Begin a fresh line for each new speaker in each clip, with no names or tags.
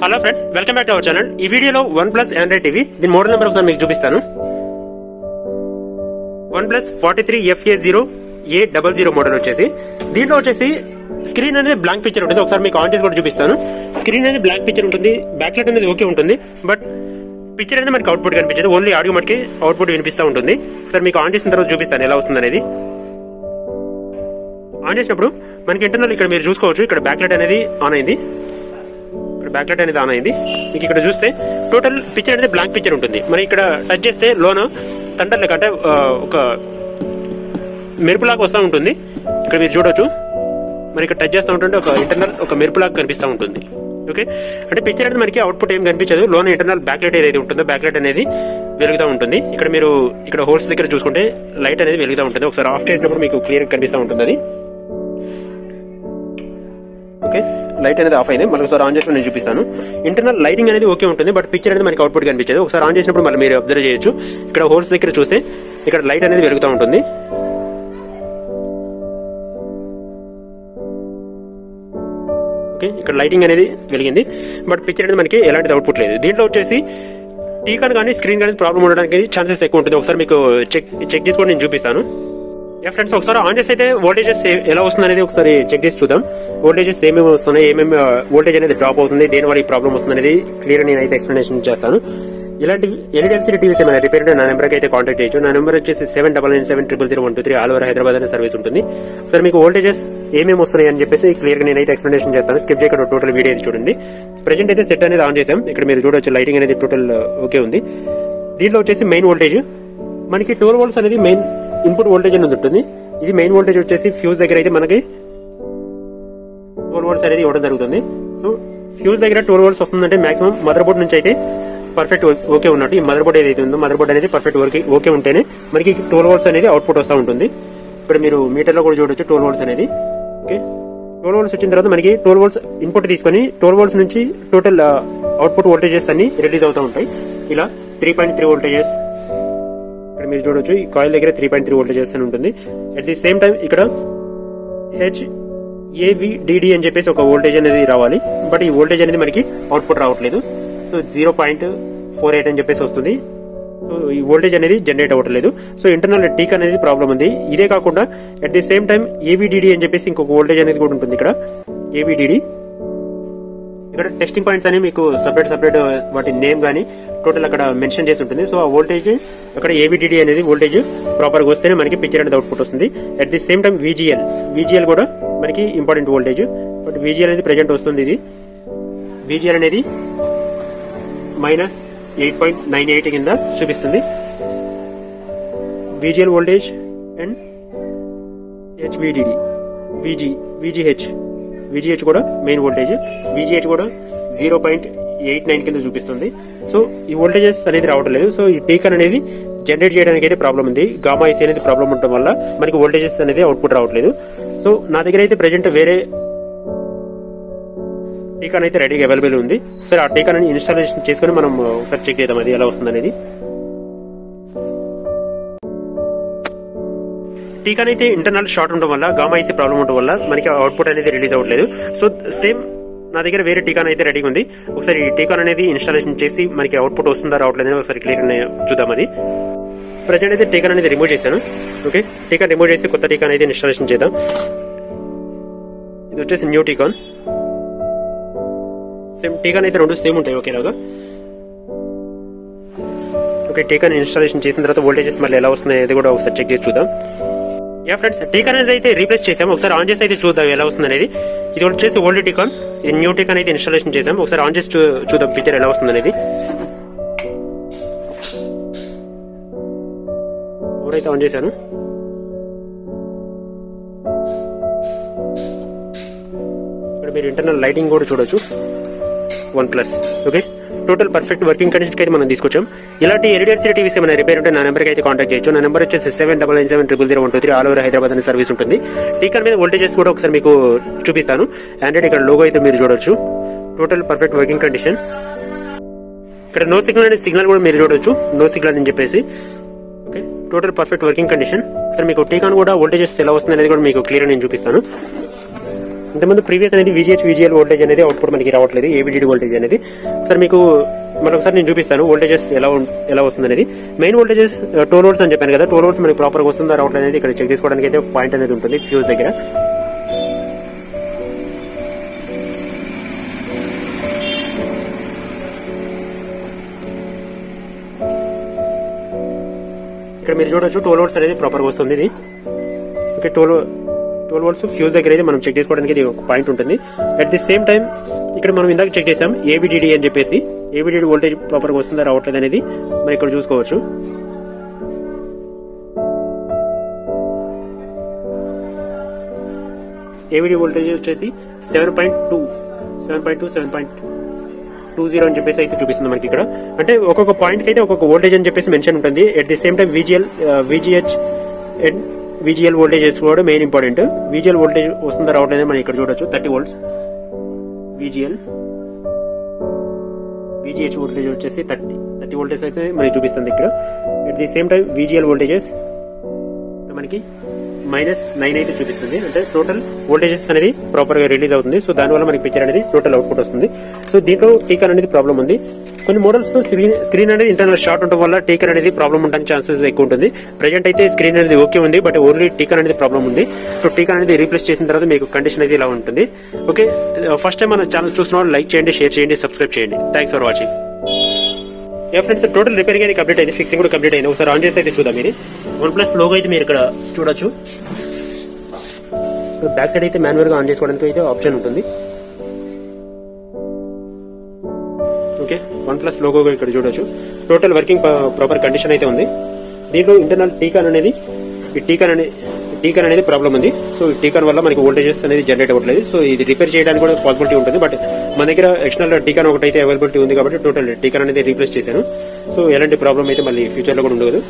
Hello friends, welcome back to our channel. ఈ వీడియోలో OnePlus Android TV దీని model number ఒకసారి మీకు చూపిస్తాను. OnePlus 43FA0A00 మోడల్ వచ్చేసి దీంట్లో వచ్చేసి స్క్రీన్ అనేది బ్లాంక్ పిక్చర్ ఉంటుంది. ఒకసారి మీకు ఆన్ చేసి కూడా చూపిస్తాను. స్క్రీన్ అనేది బ్లాంక్ పిక్చర్ ఉంటుంది, బ్యాక్ లైట్ అనేది ఓకే ఉంటుంది, బట్ పిక్చర్ అనేది మనకి అవుట్పుట్ కనిపించదు. ఓన్లీ ఆడియో మనకి అవుట్పుట్ వినిపిస్తూ ఉంటుంది. ఒకసారి మీకు ఆన్ చేసిన తర్వాత చూపిస్తాను ఎలా వస్తుంది అనేది. ఆన్ చేసినప్పుడు మనకి ఇంటర్నల్ ఇక్కడ మీరు చూసుకోవచ్చు, ఇక్కడ బ్యాక్ లైట్ అనేది ఆన్ అయింది. బ్యాక్ లైట్ అనేది ఆన్ అయింది. మీకు ఇక్కడ చూస్తే టోటల్ పిక్చర్ అనేది బ్లాంక్ పిక్చర్ ఉంటుంది. మరి ఇక్కడ టచ్ చేస్తే లోన తండర్ లెక్క అంటే ఒక మెరుపులాగా వస్తూ ఉంటుంది. ఇక్కడ మీరు చూడొచ్చు, మరి ఇక్కడ టచ్ చేస్తూ ఉంటుంటే ఒక ఇంటర్నల్ ఒక మెరుపులాగా కనిపిస్తూ ఉంటుంది. ఓకే, అంటే పిక్చర్ అనేది మనకి అవుట్పుట్ ఏం కనిపించదు. లోన ఇంటర్నల్ బ్యాక్ లైట్ ఏదైతే ఉంటుందో బ్యాక్ లైట్ అనేది వెలుగుతూ ఉంటుంది. ఇక్కడ మీరు ఇక్కడ హోల్స్ దగ్గర చూసుకుంటే లైట్ అనేది వెలుగుతూ ఉంటుంది. ఒకసారి ఆఫ్ చేసినప్పుడు మీకు క్లియర్ కనిపిస్తూ ఉంటుంది అది. ఓకే, లైట్ అనేది ఆఫ్ అయింది. మళ్ళీ ఒకసారి ఆన్ చేసి నేను చూపిస్తాను. ఇంటర్నల్ లైటింగ్ అనేది ఓకే ఉంటుంది, బట్ పిక్చర్ అనేది మనకి అవుట్పుట్ కనిపించదు. ఒకసారి ఆన్ చేసినప్పుడు మళ్ళీ మీరు అబ్జర్వ్ చేయొచ్చు, ఇక్కడ హోల్స్ దగ్గర చూస్తే ఇక్కడ లైట్ అనేది వెలుగుతూ ఉంటుంది. ఓకే, ఇక్కడ లైటింగ్ అనేది వెలిగింది, బట్ పిక్చర్ అనేది మనకి ఎలాంటిది అవుట్పుట్ లేదు. దీంట్లో వచ్చేసి టీకాన్ కానీ స్క్రీన్ కానీ ప్రాబ్లం ఉండడానికి ఛాన్సెస్ ఎక్కువ ఉంటుంది. ఒకసారి మీకు చెక్ చేసి కూడా నేను చూపిస్తాను. ఫ్రెండ్స్, ఒకసారి ఆన్ చేసి అయితే వోల్టేజెస్ ఎలా వస్తుంది అనేది ఒకసారి చెక్ చేసి చూద్దాం. వోల్టేజెస్ ఏమేమి వస్తున్నాయి, ఏమేమి వోల్టేజ్ అనేది డ్రాప్ అవుతుంది, దేని వల్ల ఈ ప్రాబ్లం వస్తుంది అనేది క్లియర్ నేనైతే ఎక్స్ప్లెనేషన్ చేస్తాను. ఇలాంటి ఎల్ఈడి టీవీస్ ఏమైనా రిపేర్ ఉంటే నా నెంబర్కి అయితే కాంటాక్ట్ చేయొచ్చు. నా నెంబర్ వచ్చేసి 7997000123 ఆల్ ఓవర్ హైదరాబాద్ అనే సర్వీస్ ఉంటుంది. ఒకసారి మీకు వోల్టేజెస్ ఏమేమి వస్తున్నాయి అని చెప్పేసి క్లియర్ గా నేనైతే ఎక్స్ప్లెనేషన్ చేస్తాను. స్కిప్ చేయకుండా టోటల్ వీడియో అయితే చూడండి. ప్రెజెంట్ అయితే సెట్ అనేది ఆన్ చేసాం. ఇక్కడ మీరు చూడొచ్చు లైటింగ్ అనేది టోటల్ ఓకే ఉంది. దీంట్లో వచ్చేసి మెయిన్ వోల్టేజ్ మనకి 12 వోల్ట్స్ అనేది మెయిన్ ఇన్పుట్ వోల్టేజ్ అనేది ఉంటుంది. ఇది మెయిన్ వోల్టేజ్ వచ్చేసి ఫ్యూజ్ దగ్గర అయితే మనకి 12 వోల్ట్స్ అనేది ఇవ్వడం జరుగుతుంది. సో ఫ్యూజ్ దగ్గర 12 వోల్ట్స్ వస్తుందంటే మాక్సిమం మదర్ బోర్డ్ నుంచి అయితే పర్ఫెక్ట్ ఓకే ఉన్నట్టు. ఈ మదర్ బోర్డ్ ఏదైతే ఉందో మదర్ బోర్డ్ అనేది పర్ఫెక్ట్ ఓకే ఉంటేనే మనకి 12 వోల్ట్స్ అనేది అవుట్పుట్ వస్తూ ఉంటుంది. ఇక్కడ మీరు మీటర్ లో కూడా చూడొచ్చు 12 వోల్ట్స్ అనేది. ఓకే, 12 వోల్ట్స్ వచ్చిన తర్వాత మనకి 12 వోల్ట్స్ ఇన్పుట్ తీసుకొని 12 వోల్ట్స్ నుంచి టోటల్ అవుట్పుట్ వోల్టేజెస్ అన్ని రిలీజ్ అవుతూ ఉంటాయి. ఇలా 3.3 వోల్టేజెస్ ఇక్కడ మీరు చూడొచ్చు. ఈ కాయిల్ దగ్గర 3.3 వోల్టేజెస్ అని ఉంటుంది. అట్ ది సేమ్ టైం ఇక్కడ HAVDD అని చెప్పేసి ఒక వోల్టేజ్ అనేది రావాలి, బట్ ఈ వోల్టేజ్ అనేది మనకి అవుట్పుట్ రావట్లేదు. సో 0.48 అని చెప్పేసి వస్తుంది. సో ఈ వోల్టేజ్ అనేది జనరేట్ అవ్వట్లేదు. సో ఇంటర్నల్ టీక్ అనేది ప్రాబ్లం ఉంది. ఇదే కాకుండా at the same time AVDD అని చెప్పేసి ఇంకొక వోల్టేజ్ అనేది కూడా ఉంటుంది. ఇక్కడ AVDD ఇక్కడ టెస్టింగ్ పాయింట్స్ అని మీకు సపరేట్ వాటి నేమ్ గానీ టోటల్ అక్కడ మెన్షన్ చేసి ఉంటుంది. సో ఆ వోల్టేజ్ అక్కడ AVDD అనేది వోల్టేజ్ ప్రాపర్ గా వస్తేనే మనకి పిక్చర్ అనేది అవుట్పుట్ వస్తుంది. At the same time VGL కూడా మనకి ఇంపార్టెంట్ వోల్టేజ్, బట్ VGL అనేది ప్రెజెంట్ వస్తుంది. ఇది VGL అనేది -8.98 కింద చూపిస్తుంది. VGL voltage and HVDD VGH కూడా మెయిన్ వోల్టేజ్. VGH కూడా 0.89 కింద చూపిస్తుంది. సో ఈ వోల్టేజెస్ అనేది రావట్లేదు. సో ఈ టీకాన్ అనేది జనరేట్ చేయడానికి అయితే ప్రాబ్లం ఉంది. గామా ఐసీ అనేది ప్రాబ్లం ఉండటం వల్ల మనకి వోల్టేజెస్ అనేది అవుట్పుట్ రావట్లేదు. సో నా దగ్గర అయితే ప్రెజెంట్ వేరే టీకాన్ అయితే రెడీగా అవైలబుల్ ఉంది. సరే, ఆ టీకాన్ ఇన్స్టాలేషన్ చేసుకుని మనం ఒకసారి చెక్ చేద్దాం అది ఎలా వస్తుంది అనేది. టీకాన్ అయితే ఇంటర్నల్ షార్ట్ ఉండడం వల్ల గామా ఐసీ ప్రాబ్లం ఉండడం వల్ల మనకి అవుట్పుట్ అనేది రిలీజ్ అవ్వట్లేదు. సో సేమ్ నా దగ్గర వేరే టీకాన్ అయితే రెడీగా ఉంది. ఒకసారి ఈ టీకాన్ అనేది ఇన్స్టాలేషన్ చేసి మనకి అవుట్పుట్ వస్తుందా రావట్లేదు ఒకసారి క్లియర్ చూద్దాం అది. ప్రజెంట్ అయితే టీకాన్ అనేది రిమూవ్ చేశాను. ఓకే, టీకాన్ రిమూవ్ చేసి కొత్త టీకాన్ అయితే ఇన్స్టాలేషన్ చేద్దాం. ఇది వచ్చేసి న్యూ టీకాన్. సేమ్ టీకాన్ అయితే రెండు సేమ్ ఉంటాయి ఒకేలాగా. ఓకే, టీకాన్ ఇన్స్టాలేషన్ చేసిన తర్వాత వోల్టేజెస్ మళ్ళీ ఎలా వస్తున్నాయి అది కూడా ఒకసారి చెక్ చేసి చూద్దాం. ఫ్రెండ్స్, టీకాన్ అనేది అయితే రీప్లేస్ చేసాం. ఒకసారి ఆన్ చేసి అయితే చూద్దాం ఎలా వస్తుంది అనేది. ఇది వచ్చేసి ఓల్డ్ టీకాన్, ఇది న్యూ టీకాన్ అయితే ఇన్స్టాలేషన్ చేసాం. ఒకసారి ఆన్ చేసి చూద్దాం పిక్చర్ ఎలా వస్తుంది అనేది. ఎవరైతే ఆన్ చేశాను ఇక్కడ మీరు ఇంటర్నల్ లైటింగ్ కూడా చూడొచ్చు. OnePlus. Okay, total perfect working condition అయితే మనం తీసుకొచ్చాం. ఇలాంటి ఎల్ఈడి టీవీస్ ఏమైనా రిపేర్ ఉంటే నా నెంబర్కి అయితే కాంటాక్ట్ చేయొచ్చు. నా నెంబర్ వచ్చేసి 7997000123 ఆల్ ఓవర్ హైదరాబాద్ అనే సర్వీస్ ఉంటుంది. టీకాన్ మీద వోల్టేజెస్ కూడా ఒకసారి మీకు చూపిస్తాను. ఆండ్రాయిడ్ ఇక్కడ లోగో అయితే మీరు చూడొచ్చు. Total perfect working condition. ఇక్కడ నో సిగ్నల్ అనే సిగ్నల్ కూడా మీరు చూడొచ్చు, నో సిగ్నల్ అని చెప్పేసి. Okay, total perfect working condition. ఒకసారి మీకు టీకాన్ కూడా వోల్టేజెస్ ఎలా వస్తుంది అనేది కూడా మీకు క్లియర్ నేను చూపిస్తాను. ఇంతకుముందు ప్రీవియస్ అనేది VGL వోల్టేజ్ అనేది అవుట్పుట్ మనకి రావట్లేదు, AVDD వోల్టేజ్ అనేది. ఒకసారి మీకు మరొకసారి నేను చూపిస్తాను వోల్టేజెస్ ఎలా వస్తుంది అనేది. మెయిన్ వోల్టేజెస్ 12 volts అని చెప్పాను కదా, 12 volts మనకి ప్రాపర్ గా వస్తుందా రావట్లేదు అనేది ఇక్కడ చెక్ చేసుకోవడానికి అయితే ఒక పాయింట్ అనేది ఉంటుంది ఫ్యూజ్ దగ్గర. ఇక్కడ మీరు చూడొచ్చు 12 volts అనేది ప్రాపర్ గా వస్తుంది. ఇది ఓకే, 12 volts ఫ్యూజ్ దగ్గర అయితే మనం చెక్ చేసుకోవడానికి ఇది ఒక పాయింట్ ఉంటుంది. అట్ ది సేమ్ టైం ఇక్కడ మనం ఇందాక చెక్ చేసాం AVDD అని చెప్పేసి, AVDD వోల్టేజ్ ప్రాపర్ గా వస్తుందా రావట్లేదు అనేది మనం ఇక్కడ చూసుకోవచ్చు. AVD వోల్టేజ్ వచ్చేసి 7.20 అని చెప్పేసి అయితే చూపిస్తుంది మనకి ఇక్కడ. అంటే ఒక్కొక్క పాయింట్ కి అయితే ఒక్కొక్క వోల్టేజ్ అని చెప్పేసి మెన్షన్ ఉంటుంది. At the same time VGL voltages కూడా మెయిన్ ఇంపార్టెంట్. VGL వోల్టేజ్ వస్తుందా రావట్లేదు మనం ఇక్కడ చూడొచ్చు. 30 volts VGH వోల్టేజ్ వచ్చేసి 30 voltage అయితే మనకి చూపిస్తుంది ఇక్కడ. At the same time VGL voltages మనకి -9 అయితే చూపిస్తుంది. అంటే టోటల్ వోల్టేజెస్ అనేది ప్రాపర్ గా రిలీజ్ అవుతుంది. సో దానివల్ల మనకి పిక్చర్ అనేది టోటల్ అవుట్పుట్ వస్తుంది. సో దీంట్లో టీకాన్ అనేది ప్రాబ్లం ఉంది. కొన్ని మోడల్స్ లో స్క్రీన్ అనేది ఇంటర్నల్ షార్ట్ ఉండడం వల్ల టీకాన్ అనేది ప్రాబ్లం ఉండడానికి ఛాన్సెస్ ఎక్కువ ఉంటుంది. ప్రెజెంట్ అయితే స్క్రీన్ అనేది ఓకే ఉంది, బట్ ఓన్లీ టీకాన్ అనేది ప్రాబ్లం ఉంది. సో టీకాన్ అనేది రీప్లేస్ చేసిన తర్వాత మీకు కండిషన్ అయితే ఇలా ఉంటుంది. ఓకే, ఫస్ట్ టైం మన ఛానల్ చూసిన వాళ్ళు లైక్ చేయండి, షేర్ చేయండి, సబ్స్క్రైబ్ చేయండి. Thanks for watching. Friends, total repairing అయితే కంప్లీట్ అయింది, ఫిక్సింగ్ కూడా కంప్లీట్ అయింది. ఒకసారి ఆన్ చేసి అయితే చూద్దాం. మీరు OnePlus లోగో అయితే మీరు ఇక్కడ చూడొచ్చు. బ్యాక్ సైడ్ అయితే మాన్యువల్ గా ఆన్ చేసుకోవడానికి అయితే ఆప్షన్ ఉంటుంది. ఓకే, OnePlus లోగో ఇక్కడ చూడొచ్చు. టోటల్ వర్కింగ్ ప్రాపర్ కండిషన్ అయితే ఉంది. దీంట్లో ఇంటర్నల్ టీకాన్ అనేది ప్రాబ్లం ఉంది. సో ఈ టీకాన్ వల్ల మనకి వోల్టేజెస్ అనేది జనరేట్ అవ్వట్లేదు. సో ఇది రిపేర్ చేయడానికి కూడా పాసిబిలిటీ ఉంటుంది, బట్ మన దగ్గర ఎక్స్టర్నల్ టీకాన్ ఒకటి అయితే అవైలబిలిటీ ఉంది కాబట్టి టోటల్ టీకాన్ అనేది రీప్లేస్ చేశాను. సో ఎలాంటి ప్రాబ్లం అయితే మళ్ళీ ఫ్యూచర్ లో కూడా ఉండదు.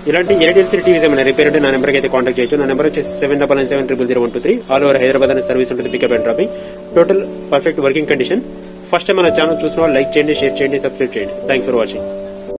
ఇలాంటి ఎల్టీఎల్సీ టీవీస్ ఏమైనా రిపేర్ అంటే నా నెంబర్కి అయితే కాంటాక్ట్ చేయొచ్చు. నా నెంబర్ వచ్చేసి 7997000123. ఆల్ ఓవర్ హైదరాబాద్ అనే సర్వీస్ ఉంటుంది, pickup and dropping. Total perfect working condition. First time మన ఛానల్ చూసిన వాళ్ళు లైక్ చేయండి, షేర్ చేయండి, సబ్స్క్రైబ్ చేయండి. Thanks for watching.